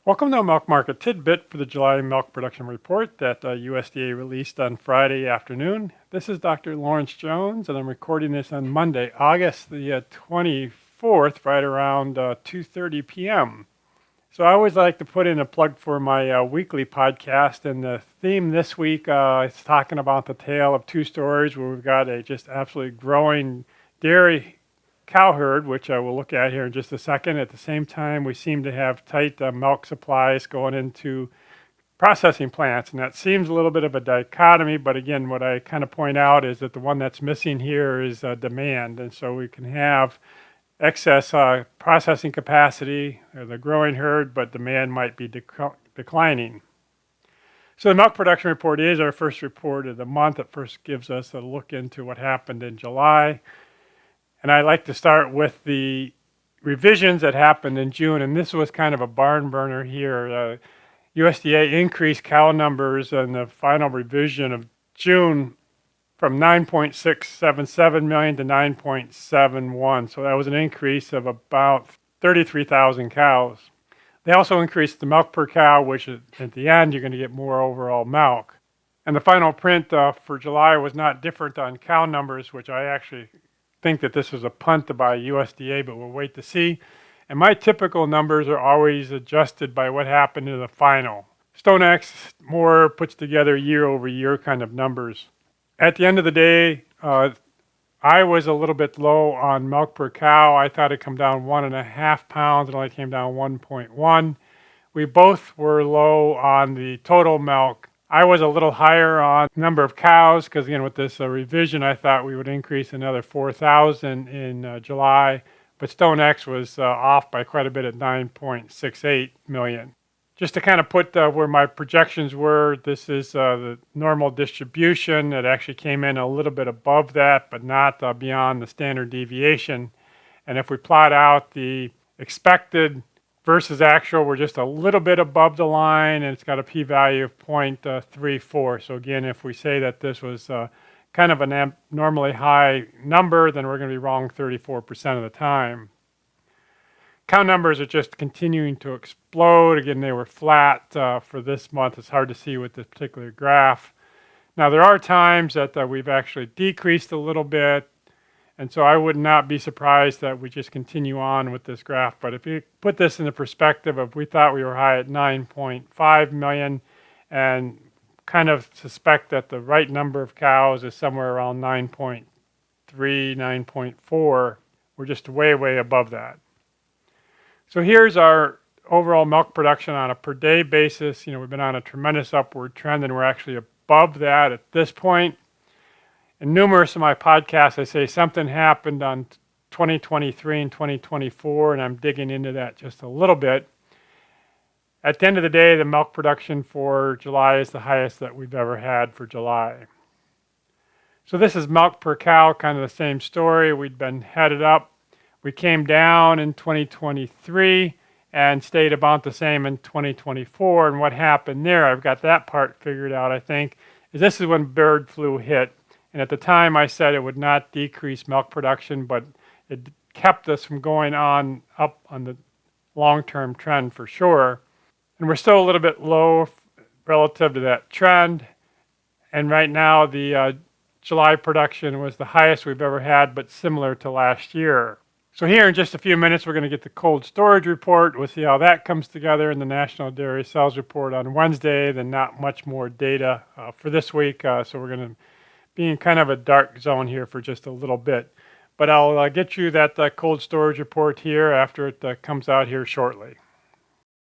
Welcome to a Milk Market Tidbit for the July Milk Production Report that USDA released on Friday afternoon. This is Dr. Lawrence Jones, and I'm recording this on Monday, August the 24th, right around 2:30 p.m. So I always like to put in a plug for my weekly podcast, and the theme this week is talking about the tale of two stories where we've got a just absolutely growing dairy cow herd, which I will look at here in just a second. At the same time, we seem to have tight milk supplies going into processing plants, and that seems a little bit of a dichotomy, but again, what I kind of point out is that the one that's missing here is demand, and so we can have excess processing capacity or the growing herd, but demand might be declining. So the milk production report is our first report of the month. It first gives us a look into what happened in July. And I like to start with the revisions that happened in June, and this was kind of a barn burner here. USDA increased cow numbers in the final revision of June from 9.677 million to 9.71. So that was an increase of about 33,000 cows. They also increased the milk per cow, which at the end you're going to get more overall milk. And the final print for July was not different on cow numbers, which I actually think that this was a punt by USDA, but we'll wait to see. And my typical numbers are always adjusted by what happened to the final. StoneX more puts together year over year kind of numbers. At the end of the day, I was a little bit low on milk per cow. I thought it'd come down 1.5 pounds. It only came down 1.1. We both were low on the total milk. I was a little higher on number of cows because, again, with this revision, I thought we would increase another 4,000 in July, but StoneX was off by quite a bit at 9.68 million. Just to kind of put where my projections were, this is the normal distribution. It actually came in a little bit above that, but not beyond the standard deviation. And if we plot out the expected versus actual, we're just a little bit above the line, and it's got a p-value of 0.34. So again, if we say that this was kind of an abnormally high number, then we're going to be wrong 34% of the time. Cow numbers are just continuing to explode. Again, they were flat for this month. It's hard to see with this particular graph. Now, there are times that we've actually decreased a little bit, and so I would not be surprised that we just continue on with this graph. But if you put this in the perspective of we thought we were high at 9.5 million and kind of suspect that the right number of cows is somewhere around 9.3, 9.4, we're just way, way above that. So here's our overall milk production on a per day basis. We've been on a tremendous upward trend, and we're actually above that at this point. In numerous of my podcasts, I say something happened on 2023 and 2024, and I'm digging into that just a little bit. At the end of the day, the milk production for July is the highest that we've ever had for July. So this is milk per cow, kind of the same story. We'd been headed up. We came down in 2023 and stayed about the same in 2024. And what happened there, I've got that part figured out, I think, is this is when bird flu hit. And at the time, I said it would not decrease milk production, but it kept us from going on up on the long-term trend for sure. And we're still a little bit low relative to that trend. And right now, the July production was the highest we've ever had, but similar to last year. So here in just a few minutes, we're going to get the cold storage report. We'll see how that comes together in the National Dairy Sales Report on Wednesday. Then not much more data for this week. So we're going to be in kind of a dark zone here for just a little bit. But I'll get you that cold storage report here after it comes out here shortly.